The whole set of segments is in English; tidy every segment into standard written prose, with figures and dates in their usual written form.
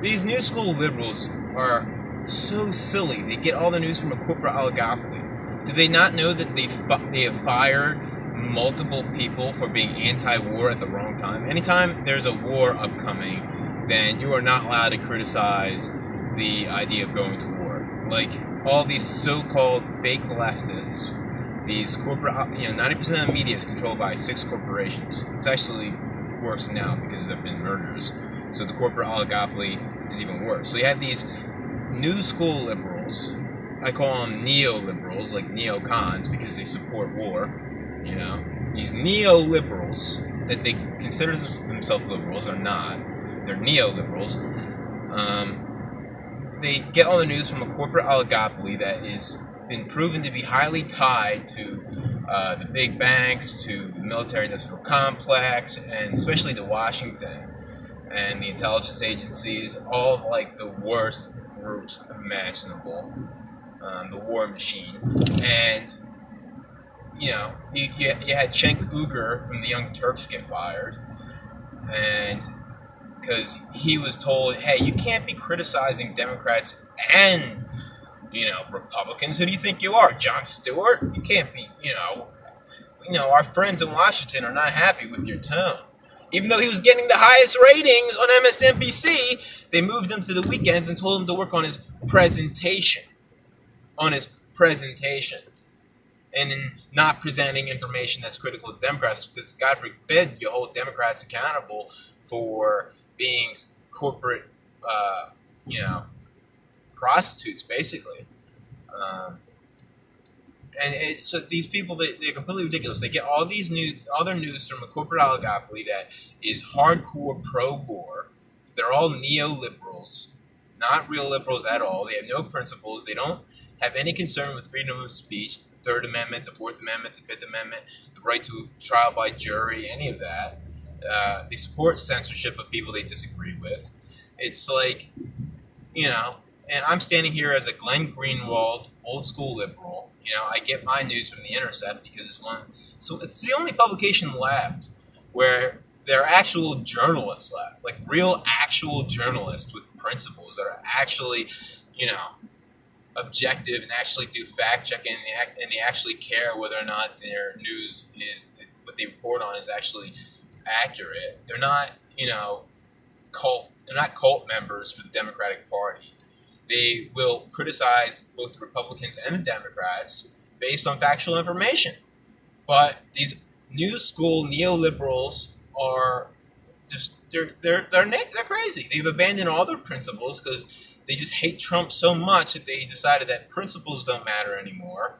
These new school liberals are so silly. They get all the news from a corporate oligopoly. Do they not know that they have fired multiple people for being anti-war at the wrong time? Anytime there's a war upcoming, then you are not allowed to criticize the idea of going to war. Like all these so-called fake leftists, these corporate, 90% of the media is controlled by 6 corporations. It's actually worse now because there have been mergers. So the corporate oligopoly is even worse. So you have these new school liberals. I call them neoliberals, like neocons, because they support war. These neoliberals that they consider themselves liberals are not. They're neoliberals. They get all the news from a corporate oligopoly that is been proven to be highly tied to the big banks, to the military-industrial complex, and especially to Washington and the intelligence agencies, all of like the worst groups imaginable, the war machine. And you had Cenk Uygur from the Young Turks get fired, and because he was told, hey, you can't be criticizing Democrats and Republicans. Who do you think you are, Jon Stewart? You can't be, our friends in Washington are not happy with your tone. Even though he was getting the highest ratings on MSNBC, they moved him to the weekends and told him to work on his presentation. And in not presenting information that's critical to Democrats, because God forbid you hold Democrats accountable for being corporate, prostitutes, basically. So these people, they're completely ridiculous. They get all their news from a corporate oligopoly that is hardcore pro-war. They're all neoliberals, not real liberals at all. They have no principles. They don't have any concern with freedom of speech, the Third Amendment, the Fourth Amendment, the Fifth Amendment, the right to trial by jury, any of that. They support censorship of people they disagree with. It's like, and I'm standing here as a Glenn Greenwald, old school liberal. I get my news from The Intercept because it's the only publication left where there are actual journalists left, like real actual journalists with principles that are actually, objective and actually do fact checking and they actually care whether or not their news is what they report on is actually accurate. They're not, they're not cult members for the Democratic Party. They will criticize both the Republicans and the Democrats based on factual information. But these new school neoliberals are just they're crazy. They've abandoned all their principles because they just hate Trump so much that they decided that principles don't matter anymore.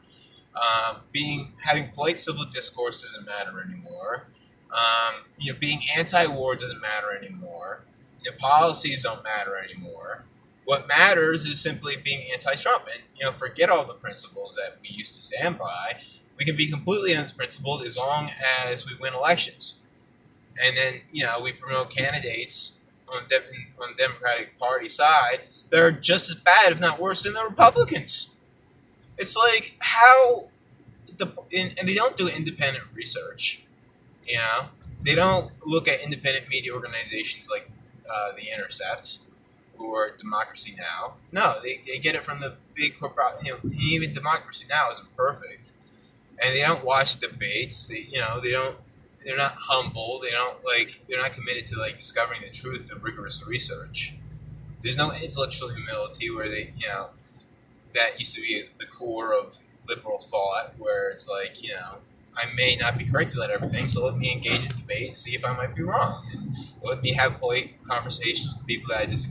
Having polite civil discourse doesn't matter anymore. Being anti-war doesn't matter anymore. Policies don't matter anymore. What matters is simply being anti-Trump, and forget all the principles that we used to stand by. We can be completely unprincipled as long as we win elections, and then we promote candidates on the Democratic Party side that are just as bad, if not worse, than the Republicans. It's like and they don't do independent research. They don't look at independent media organizations like The Intercept or Democracy Now. No, they get it from the big corporate. Even Democracy Now isn't perfect, and they don't watch debates. They're not humble. They're not committed to discovering the truth through rigorous research. There's no intellectual humility where that used to be the core of liberal thought, where it's I may not be correct about everything, so let me engage in debate and see if I might be wrong. And let me have polite conversations with people that I disagree